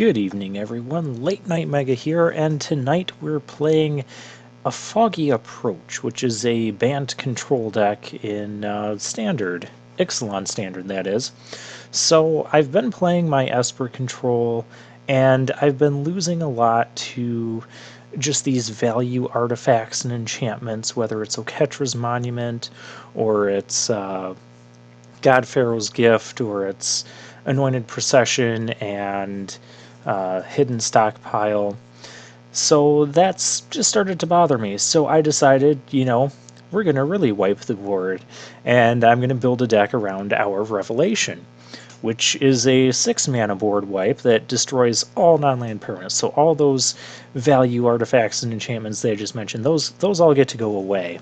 Good evening, everyone. Late Night Mega here, and tonight we're playing a Foggy Approach, which is a Bant control deck in Standard. Ixalan Standard, that is. So I've been playing my Esper control, and I've been losing a lot to just these value artifacts and enchantments, whether it's Oketra's Monument, or it's God Pharaoh's Gift, or it's Anointed Procession and Hidden Stockpile. So that's just started to bother me. So I decided, we're going to really wipe the board, and I'm going to build a deck around Hour of Revelation, which is a 6-mana board wipe that destroys all non-land permanents. So all those value artifacts and enchantments that I just mentioned, those all get to go away.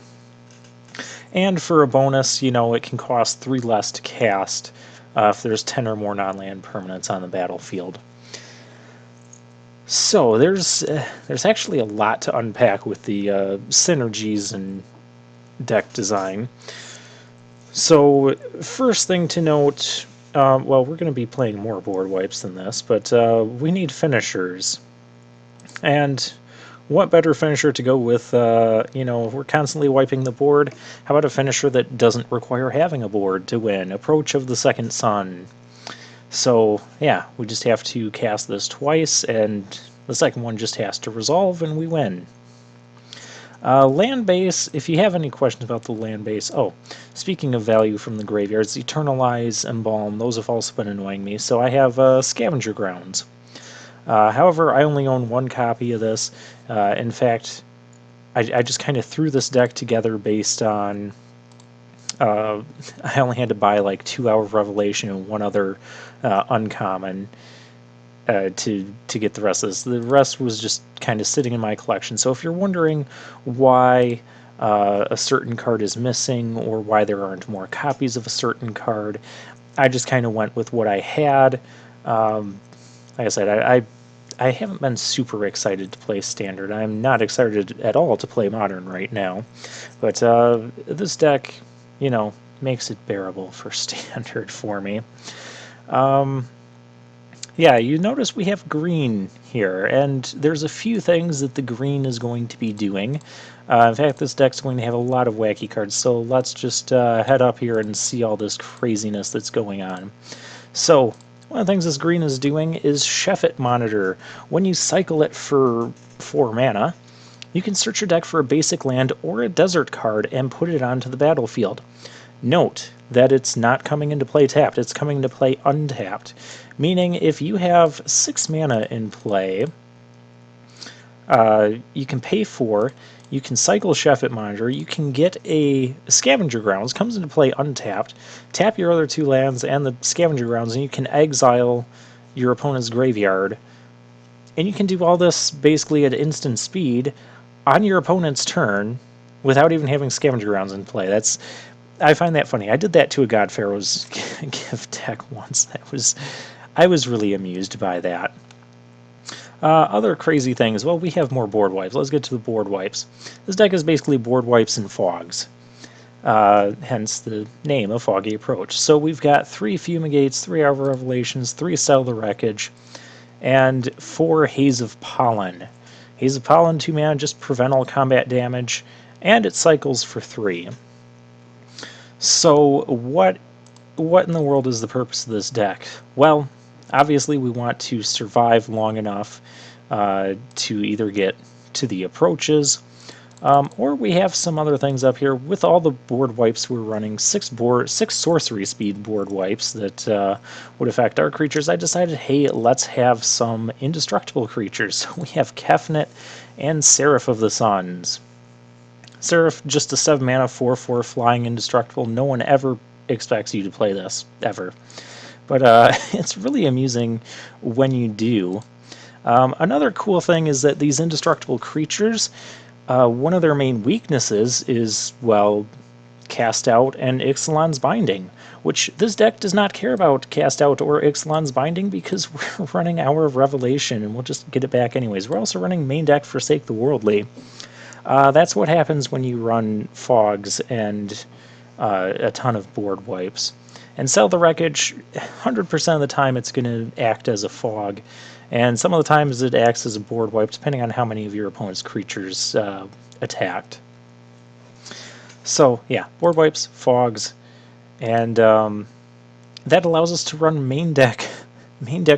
And for a bonus, it can cost 3 less to cast if there's 10 or more non-land permanents on the battlefield. So there's actually a lot to unpack with the synergies and deck design. So first thing to note, well, we're going to be playing more board wipes than this, but we need finishers. And what better finisher to go with, if we're constantly wiping the board, how about a finisher that doesn't require having a board to win? Approach of the Second Sun. So, yeah, we just have to cast this twice, and the second one just has to resolve, and we win. Land base, if you have any questions about the land base, speaking of value from the graveyards, Eternalize, Embalm, those have also been annoying me, so I have Scavenger Grounds. However, I only own one copy of this. In fact, I just kind of threw this deck together based on... I only had to buy like 2 Hour of Revelation and one other uncommon to get the rest of this. The rest was just kind of sitting in my collection. So if you're wondering why a certain card is missing or why there aren't more copies of a certain card, I just kind of went with what I had. Like I said, I haven't been super excited to play Standard. I'm not excited at all to play Modern right now. But this deck, makes it bearable for Standard for me. Yeah, you notice we have green here, and there's a few things that the green is going to be doing. In fact, this deck's going to have a lot of wacky cards, so let's just head up here and see all this craziness that's going on. So, one of the things this green is doing is Chef It Monitor. When you cycle it for 4 mana, you can search your deck for a basic land or a desert card and put it onto the battlefield. Note that it's not coming into play tapped, it's coming into play untapped. Meaning if you have 6 mana in play, you can pay 4, you can cycle Chef It Monitor, you can get a Scavenger Grounds, comes into play untapped, tap your other 2 lands and the Scavenger Grounds, and you can exile your opponent's graveyard. And you can do all this basically at instant speed on your opponent's turn without even having Scavenger Grounds in play. I find that funny. I did that to a God Pharaoh's Gift deck once. I was really amused by that. Other crazy things, well, we have more board wipes. Let's get to the board wipes. This deck is basically board wipes and fogs. Hence the name of Foggy Approach. So we've got 3 Fumigates, 3 Hour of Revelations, 3 Sell the Wreckage, and 4 Haze of Pollen. Haze of Pollen, 2 mana, just prevent all combat damage, and it cycles for 3. So what in the world is the purpose of this deck? Well, obviously we want to survive long enough to either get to the approaches, or we have some other things up here. With all the board wipes we're running, 6 sorcery speed board wipes that would affect our creatures, I decided, hey, let's have some indestructible creatures. So we have Kefnet and Seraph of the Suns. Seraph, just a 7 mana 4/4 flying indestructible. No one ever expects you to play this, ever. But it's really amusing when you do. Another cool thing is that these indestructible creatures, one of their main weaknesses is, well, Cast Out and Ixalan's Binding, which this deck does not care about Cast Out or Ixalan's Binding because we're running Hour of Revelation, and we'll just get it back anyways. We're also running main deck Forsake the Worldly. That's what happens when you run fogs and a ton of board wipes. And Sell the Wreckage, 100% of the time it's going to act as a fog, and some of the times it acts as a board wipe depending on how many of your opponent's creatures attacked. So yeah, board wipes, fogs, and that allows us to run main deck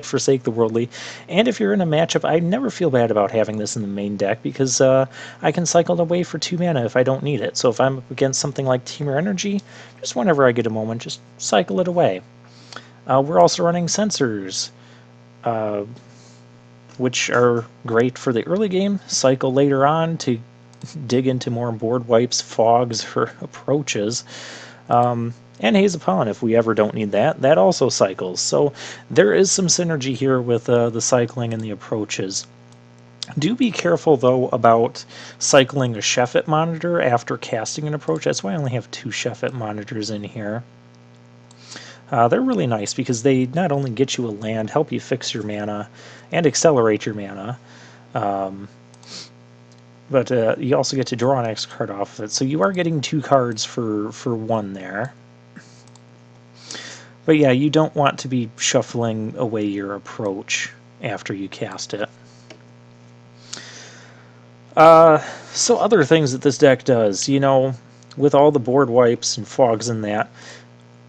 Forsake the Worldly. And if you're in a matchup, I never feel bad about having this in the main deck because I can cycle it away for 2 mana if I don't need it. So if I'm up against something like Teamer Energy, just whenever I get a moment, just cycle it away. We're also running Sensors, which are great for the early game, cycle later on to dig into more board wipes, fogs, or approaches. And Haze of Pollen, if we ever don't need that, that also cycles. So there is some synergy here with the cycling and the approaches. Do be careful, though, about cycling a Sheffet monitor after casting an approach. That's why I only have 2 Sheffet monitors in here. They're really nice because they not only get you a land, help you fix your mana, and accelerate your mana, but you also get to draw an X card off of it. So you are getting 2 cards for 1 there. But yeah, you don't want to be shuffling away your approach after you cast it. So other things that this deck does, you know, with all the board wipes and fogs and that,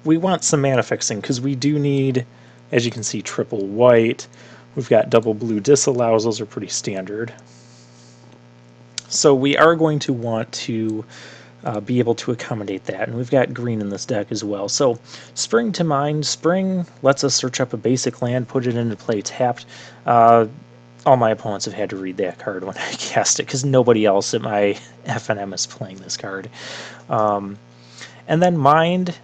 we want some mana fixing because we do need, as you can see, triple white. We've got double blue disallows. Those are pretty standard. So we are going to want to be able to accommodate that, and we've got green in this deck as well. So Spring to Mind. Spring lets us search up a basic land, put it into play tapped. All my opponents have had to read that card when I cast it because nobody else at my FNM is playing this card. And then Mind,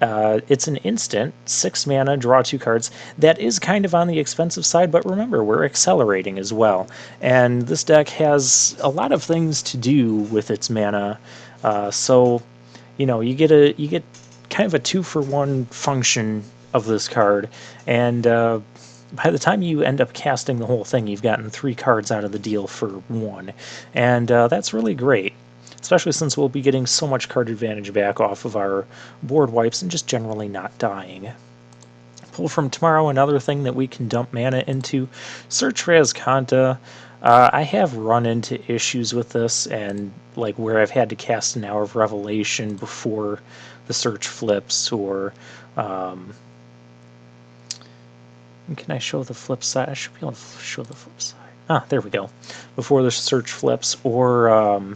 it's an instant, 6 mana, draw 2 cards. That is kind of on the expensive side, but remember, we're accelerating as well. And this deck has a lot of things to do with its mana. So, you know, you get kind of a 2-for-1 function of this card, and by the time you end up casting the whole thing, you've gotten 3 cards out of the deal for 1, and that's really great, especially since we'll be getting so much card advantage back off of our board wipes and just generally not dying. Pull from Tomorrow, another thing that we can dump mana into. Search for Azcanta. I have run into issues with this, and like where I've had to cast an Hour of Revelation before the search flips, or can I show the flip side? I should be able to show the flip side. Ah, there we go. Before the search flips, or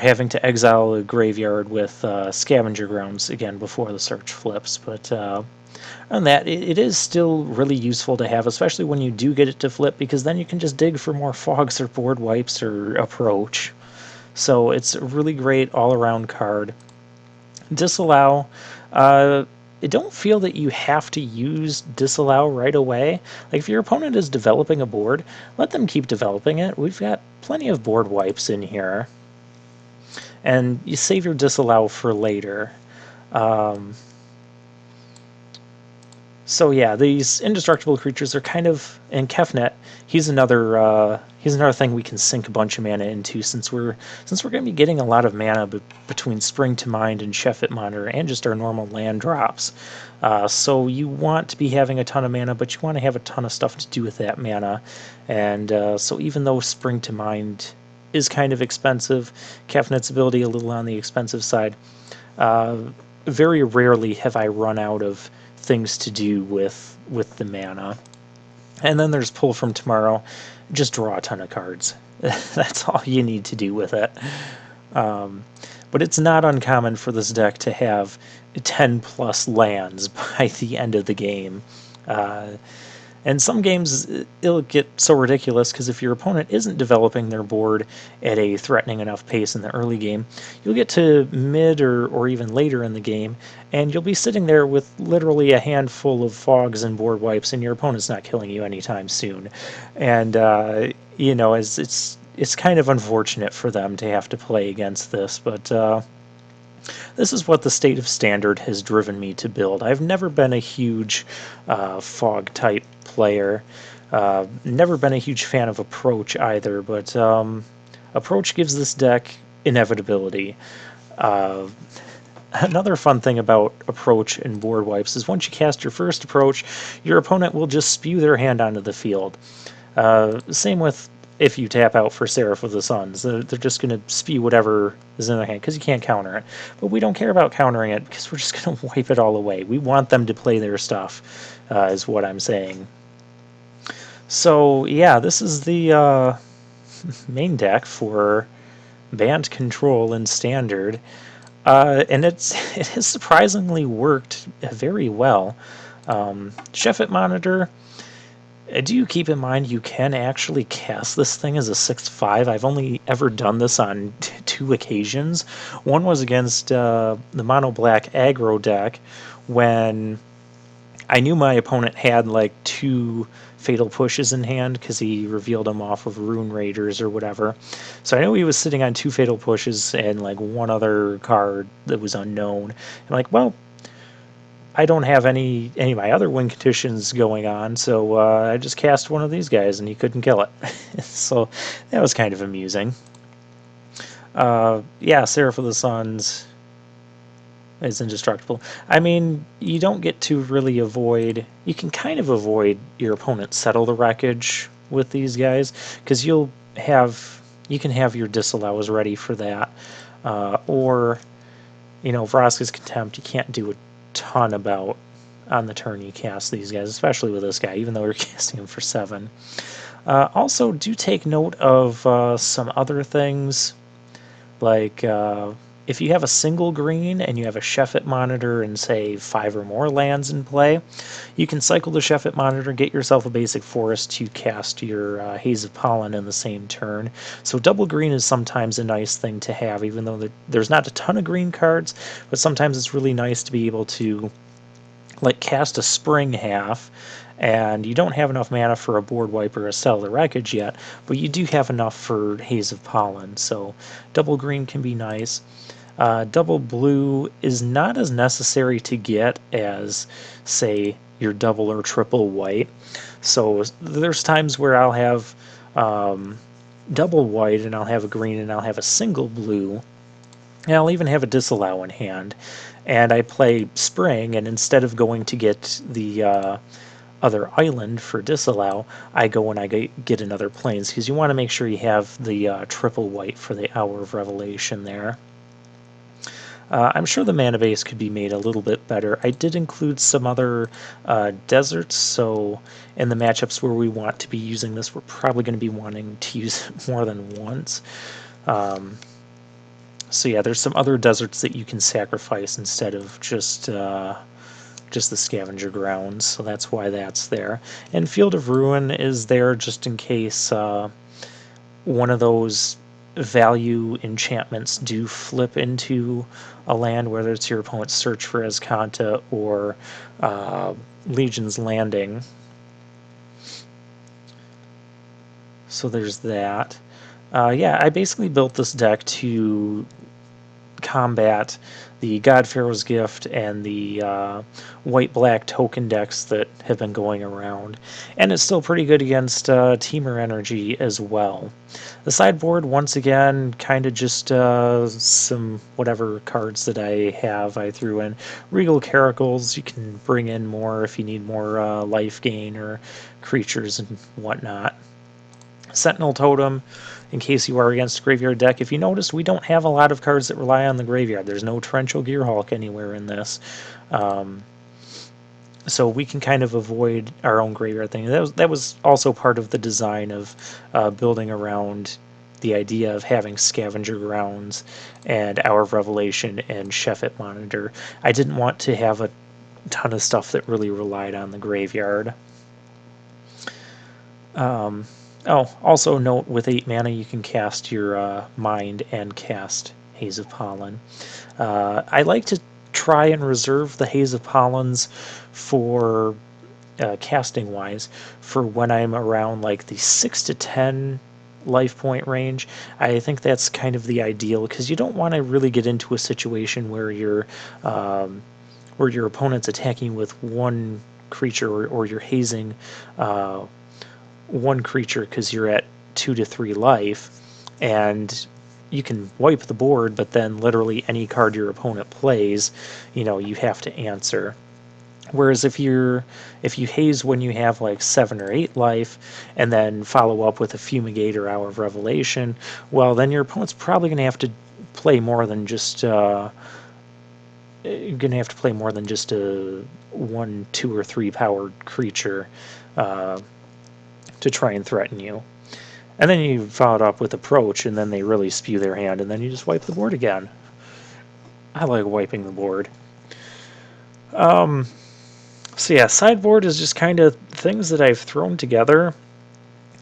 having to exile a graveyard with scavenger grounds again before the search flips. But on that, it is still really useful to have, especially when you do get it to flip, because then you can just dig for more fogs or board wipes or approach. So it's a really great all-around card. Disallow. Don't feel that you have to use Disallow right away. Like if your opponent is developing a board, let them keep developing it. We've got plenty of board wipes in here. And you save your Disallow for later. So yeah, these indestructible creatures are kind of, and Kefnet, he's another thing we can sink a bunch of mana into, since we're going to be getting a lot of mana between Spring to Mind and Sheffet Monitor and just our normal land drops. So you want to be having a ton of mana, but you want to have a ton of stuff to do with that mana. And so even though Spring to Mind is kind of expensive, Kefnet's ability a little on the expensive side, very rarely have I run out of things to do with the mana. And then there's Pull from Tomorrow. Just draw a ton of cards. That's all you need to do with it. But it's not uncommon for this deck to have 10 plus lands by the end of the game. And some games it'll get so ridiculous because if your opponent isn't developing their board at a threatening enough pace in the early game, you'll get to mid or even later in the game, and you'll be sitting there with literally a handful of fogs and board wipes, and your opponent's not killing you anytime soon. And you know, it's kind of unfortunate for them to have to play against this, but this is what the State of Standard has driven me to build. I've never been a huge fog-type player. Never been a huge fan of Approach either, but Approach gives this deck inevitability. Another fun thing about approach and board wipes is once you cast your first approach, your opponent will just spew their hand onto the field. Same with if you tap out for Seraph of the Suns. They're just going to spew whatever is in their hand because you can't counter it. But we don't care about countering it because we're just going to wipe it all away. We want them to play their stuff, is what I'm saying. So, yeah, this is the main deck for Bant Control in Standard. And it has surprisingly worked very well. Chef It Monitor, do keep in mind you can actually cast this thing as a 6/5. I've only ever done this on 2 occasions. One was against the mono black aggro deck when I knew my opponent had like 2 fatal pushes in hand because he revealed them off of Rune Raiders or whatever. So I knew he was sitting on 2 fatal pushes and like one other card that was unknown. I'm like, well, I don't have any of my other win conditions going on, so I just cast one of these guys and he couldn't kill it. So that was kind of amusing. Yeah, Seraph of the Suns is indestructible. I mean, you don't get to really avoid... You can kind of avoid your opponent Settle the Wreckage with these guys, because you can have your disallows ready for that. Or, Vraska's Contempt, you can't do a ton about on the turn you cast these guys, especially with this guy, even though you're casting him for 7. Also, do take note of some other things, like if you have a single green and you have a Chef It Monitor and, say, 5 or more lands in play, you can cycle the Chef It Monitor, get yourself a basic forest to cast your Haze of Pollen in the same turn. So double green is sometimes a nice thing to have, even though there's not a ton of green cards, but sometimes it's really nice to be able to cast a Spring half, and you don't have enough mana for a board wipe or a Settle the Wreckage yet, but you do have enough for Haze of Pollen, so double green can be nice. Double blue is not as necessary to get as, say, your double or triple white. So there's times where I'll have double white and I'll have a green and I'll have a single blue, and I'll even have a disallow in hand. And I play Spring, and instead of going to get the other island for disallow, I go and I get another plains, because you want to make sure you have the triple white for the Hour of Revelation there. I'm sure the mana base could be made a little bit better. I did include some other deserts, so in the matchups where we want to be using this, we're probably going to be wanting to use it more than once. So yeah, there's some other deserts that you can sacrifice instead of just the Scavenger Grounds, so that's why that's there. And Field of Ruin is there just in case one of those value enchantments do flip into a land, whether it's your opponent's Search for Azcanta or Legion's Landing. So there's that. Yeah, I basically built this deck to combat the God Pharaoh's Gift and the white-black token decks that have been going around, and it's still pretty good against Temur Energy as well. The sideboard, once again, kind of just some whatever cards that I have I threw in. Regal Caracals, you can bring in more if you need more life gain or creatures and whatnot. Sentinel Totem, in case you are against a graveyard deck. If you notice, we don't have a lot of cards that rely on the graveyard. There's no Torrential Gearhulk anywhere in this. So we can kind of avoid our own graveyard thing. That was also part of the design of building around the idea of having Scavenger Grounds and Hour of Revelation and Chef It Monitor. I didn't want to have a ton of stuff that really relied on the graveyard. Oh, also note, with 8 mana you can cast your Mind and cast Haze of Pollen. I like to try and reserve the Haze of Pollens for casting-wise for when I'm around like the 6 to 10 life point range. I think that's kind of the ideal, because you don't want to really get into a situation where your opponent's attacking with one creature or you're hazing one creature because you're at 2 to 3 life, and you can wipe the board, but then literally any card your opponent plays, you have to answer. Whereas if you haze when you have like 7 or 8 life, and then follow up with a fumigate or hour of revelation, well, then your opponent's probably going to have to play more than just a 1, 2, or 3 powered creature to try and threaten you. And then you follow it up with approach, and then they really spew their hand, and then you just wipe the board again. I like wiping the board. So yeah, sideboard is just kind of things that I've thrown together.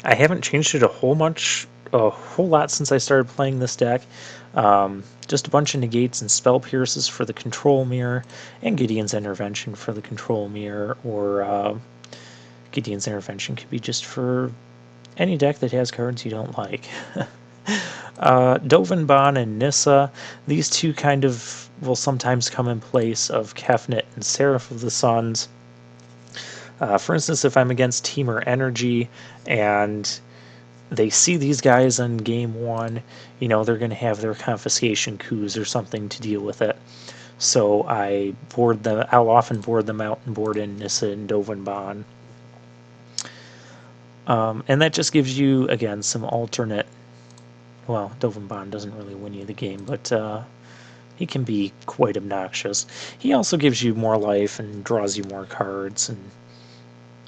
I haven't changed it a whole lot since I started playing this deck. Just a bunch of negates and spell pierces for the control mirror, and Gideon's intervention for the control mirror, or Gideon's intervention could be just for any deck that has cards you don't like. Dovin Bant and Nissa, these two kind of will sometimes come in place of Kefnet and Seraph of the Suns. For instance, if I'm against Teamer Energy and they see these guys on game 1, they're going to have their confiscation coups or something to deal with it. So I'll often board them out and board in Nissa and Dovin Bant. And that just gives you, again, some alternate... Well, Dovin Bant doesn't really win you the game, but he can be quite obnoxious. He also gives you more life and draws you more cards, and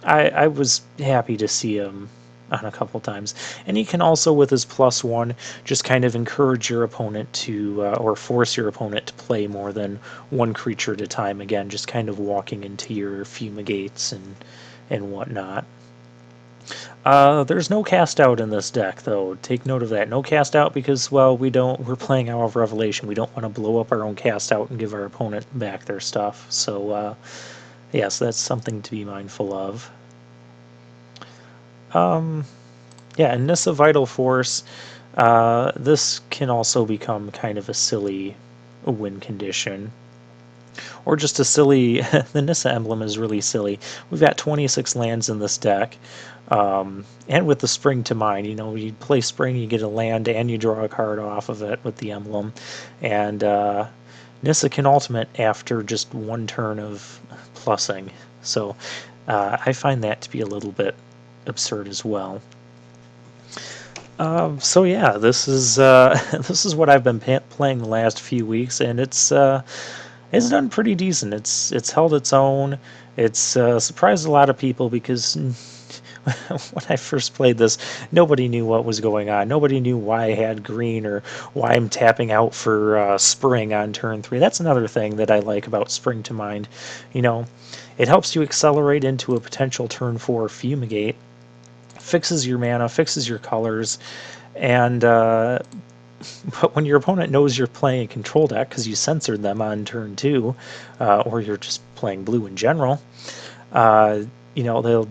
I was happy to see him on a couple times. And he can also, with his +1, just kind of encourage your opponent to, or force your opponent to play more than one creature at a time. Again, just kind of walking into your fumigates and whatnot. There's no cast out in this deck, though. Take note of that. No cast out because, well, we're playing Hour of Revelation. We don't want to blow up our own cast out and give our opponent back their stuff. So, yes, that's something to be mindful of. Yeah, and Nissa Vital Force, this can also become kind of a silly win condition. Or just a silly... the Nissa emblem is really silly. We've got 26 lands in this deck. And with the Spring to Mind, you play Spring, you get a land, and you draw a card off of it with the emblem. And Nissa can ultimate after just one turn of plussing. So I find that to be a little bit absurd as well. So yeah, this is what I've been playing the last few weeks, and it's done pretty decent. It's held its own. It's surprised a lot of people because when I first played this, nobody knew what was going on. Nobody knew why I had green or why I'm tapping out for Spring on turn 3. That's another thing that I like about Spring to Mind. It helps you accelerate into a potential turn 4 Fumigate, fixes your mana, fixes your colors, and but when your opponent knows you're playing a control deck because you censored them on turn 2, or you're just playing blue in general, they'll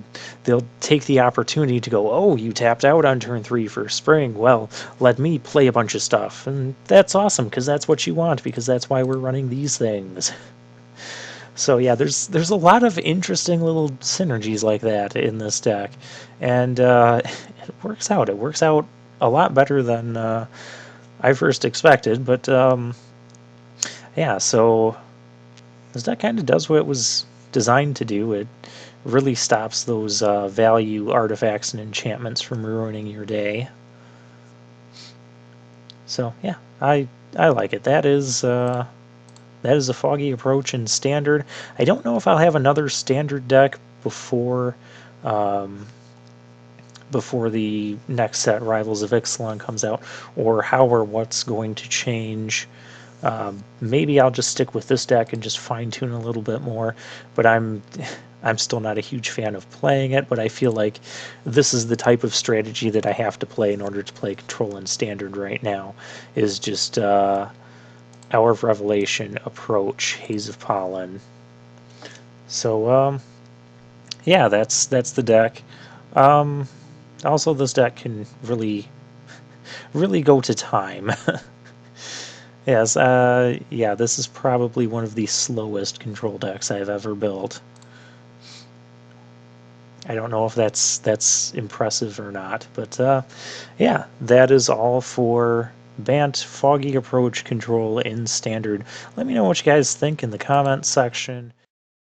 take the opportunity to go, oh, you tapped out on turn 3 for Spring. Well, let me play a bunch of stuff, and that's awesome because that's what you want, because that's why we're running these things. So yeah, there's a lot of interesting little synergies like that in this deck, and it works out. It works out a lot better than I first expected, but yeah, so this deck kind of does what it was designed to do. It really stops those value artifacts and enchantments from ruining your day. So yeah, I like it. That is a Foggy approach in Standard. I don't know if I'll have another Standard deck before the next set, Rivals of Ixalan, comes out, or how or what's going to change. Maybe I'll just stick with this deck and just fine-tune a little bit more, but I'm still not a huge fan of playing it, but I feel like this is the type of strategy that I have to play in order to play Control in Standard right now, is just Hour of Revelation, Approach, Haze of Pollen. So, yeah, that's the deck. Also, this deck can really go to time. Yes, yeah, this is probably one of the slowest control decks I've ever built. I don't know if that's impressive or not, but yeah, that is all for Bant, Foggy approach control in standard. Let me know what you guys think in the comments section.